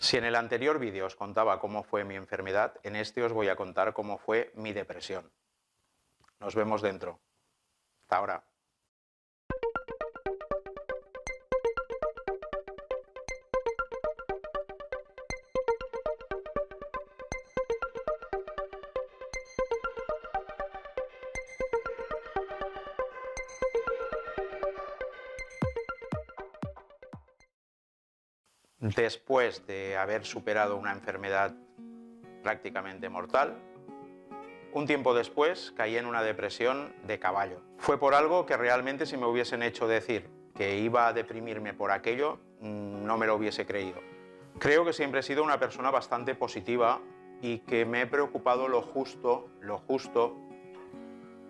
Si en el anterior vídeo os contaba cómo fue mi enfermedad, en este os voy a contar cómo fue mi depresión. Nos vemos dentro. Hasta ahora. Después de haber superado una enfermedad prácticamente mortal, un tiempo después caí en una depresión de caballo. Fue por algo que realmente, si me hubiesen hecho decir que iba a deprimirme por aquello, no me lo hubiese creído. Creo que siempre he sido una persona bastante positiva y que me he preocupado lo justo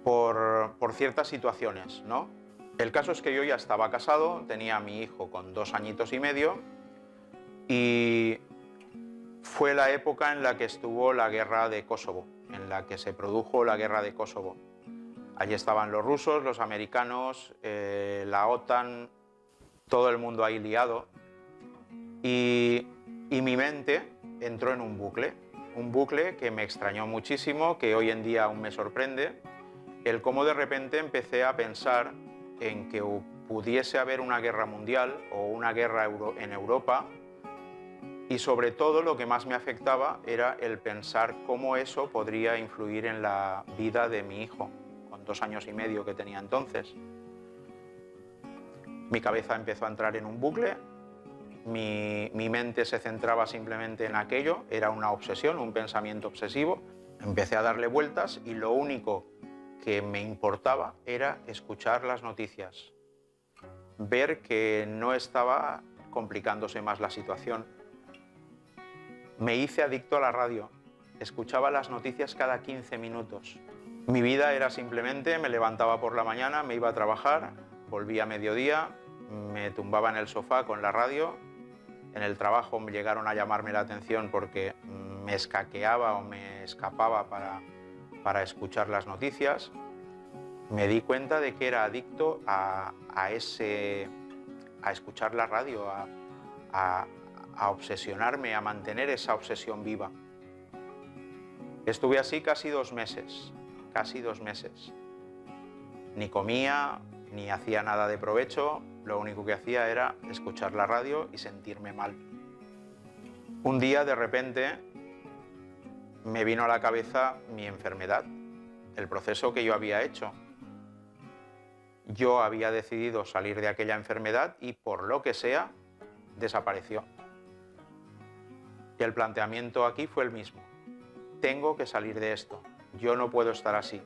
por ciertas situaciones, ¿no? El caso es que yo ya estaba casado, tenía a mi hijo con 2 añitos y medio y fue la época en la que estuvo la guerra de Kosovo, en la que se produjo la guerra de Kosovo. Allí estaban los rusos, los americanos, la OTAN, todo el mundo ahí liado. Y mi mente entró en un bucle que me extrañó muchísimo, que hoy en día aún me sorprende, el cómo de repente empecé a pensar en que pudiese haber una guerra mundial o una guerra en Europa. Y sobre todo lo que más me afectaba era el pensar cómo eso podría influir en la vida de mi hijo, con 2 años y medio que tenía entonces. Mi cabeza empezó a entrar en un bucle, mi mente se centraba simplemente en aquello, era una obsesión, un pensamiento obsesivo. Empecé a darle vueltas y lo único que me importaba era escuchar las noticias, ver que no estaba complicándose más la situación. Me hice adicto a la radio, escuchaba las noticias cada 15 minutos. Mi vida era simplemente, me levantaba por la mañana, me iba a trabajar, volvía a mediodía, me tumbaba en el sofá con la radio. En el trabajo me llegaron a llamarme la atención porque me escaqueaba o me escapaba para escuchar las noticias. Me di cuenta de que era adicto a escuchar la radio, a obsesionarme, a mantener esa obsesión viva. Estuve así casi 2 meses, Ni comía, ni hacía nada de provecho, lo único que hacía era escuchar la radio y sentirme mal. Un día, de repente, me vino a la cabeza mi enfermedad, el proceso que yo había hecho. Yo había decidido salir de aquella enfermedad y, por lo que sea, desapareció. Y el planteamiento aquí fue el mismo. Tengo que salir de esto. Yo no puedo estar así.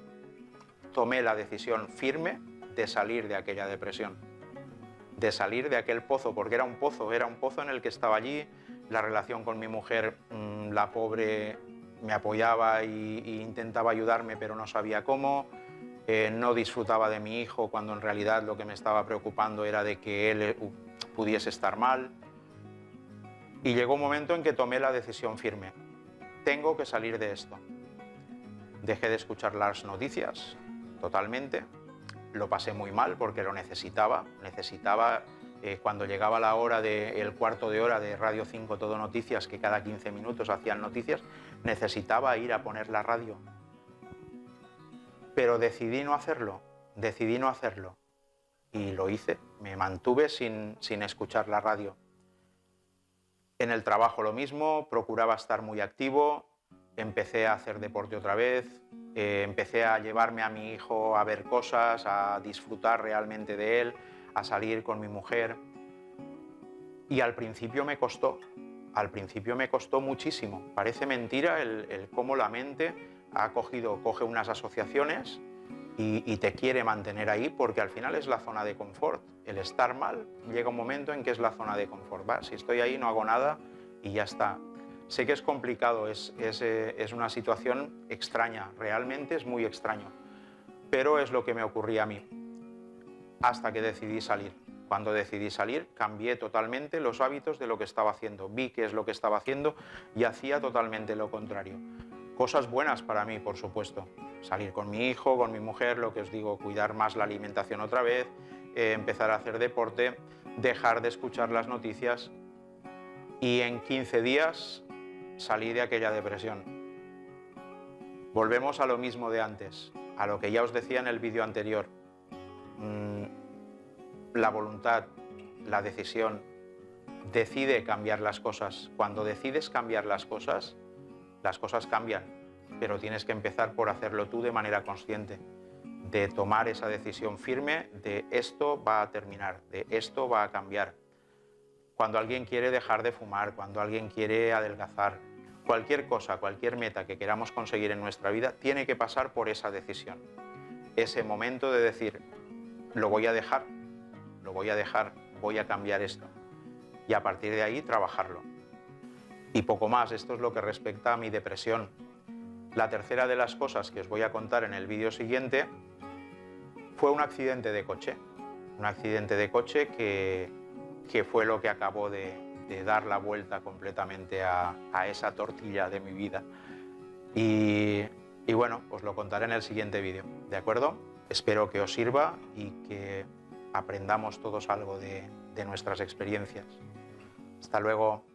Tomé la decisión firme de salir de aquella depresión, de salir de aquel pozo, porque era un pozo en el que estaba allí. La relación con mi mujer, la pobre, me apoyaba e intentaba ayudarme, pero no sabía cómo. No disfrutaba de mi hijo cuando en realidad lo que me estaba preocupando era de que él pudiese estar mal. Y llegó un momento en que tomé la decisión firme. Tengo que salir de esto. Dejé de escuchar las noticias totalmente. Lo pasé muy mal porque lo necesitaba. Cuando llegaba la hora el cuarto de hora de Radio 5 Todo Noticias, que cada 15 minutos hacían noticias, necesitaba ir a poner la radio. Pero decidí no hacerlo. Y lo hice. Me mantuve sin escuchar la radio. En el trabajo lo mismo, procuraba estar muy activo, empecé a hacer deporte otra vez, empecé a llevarme a mi hijo a ver cosas, a disfrutar realmente de él, a salir con mi mujer. Y al principio me costó muchísimo. Parece mentira el cómo la mente coge unas asociaciones y te quiere mantener ahí, porque al final es la zona de confort. El estar mal llega un momento en que es la zona de confort. Va, si estoy ahí no hago nada y ya está. Sé que es complicado, es una situación extraña, realmente es muy extraño, pero es lo que me ocurría a mí, hasta que decidí salir. Cuando decidí salir, cambié totalmente los hábitos de lo que estaba haciendo, vi qué es lo que estaba haciendo y hacía totalmente lo contrario. Cosas buenas para mí, por supuesto. Salir con mi hijo, con mi mujer, lo que os digo, cuidar más la alimentación otra vez, empezar a hacer deporte, dejar de escuchar las noticias. y en 15 días salí de aquella depresión. Volvemos a lo mismo de antes, a lo que ya os decía en el vídeo anterior. La voluntad, la decisión, decide cambiar las cosas. Cuando decides cambiar las cosas cambian, pero tienes que empezar por hacerlo tú de manera consciente, de tomar esa decisión firme de esto va a terminar, de esto va a cambiar. Cuando alguien quiere dejar de fumar, cuando alguien quiere adelgazar, cualquier cosa, cualquier meta que queramos conseguir en nuestra vida, tiene que pasar por esa decisión. Ese momento de decir, lo voy a dejar, voy a cambiar esto. Y a partir de ahí trabajarlo. Y poco más, esto es lo que respecta a mi depresión. La tercera de las cosas que os voy a contar en el vídeo siguiente fue un accidente de coche. Un accidente de coche que fue lo que acabó de dar la vuelta completamente a esa tortilla de mi vida. Y bueno, os lo contaré en el siguiente vídeo, ¿de acuerdo? Espero que os sirva y que aprendamos todos algo de nuestras experiencias. Hasta luego.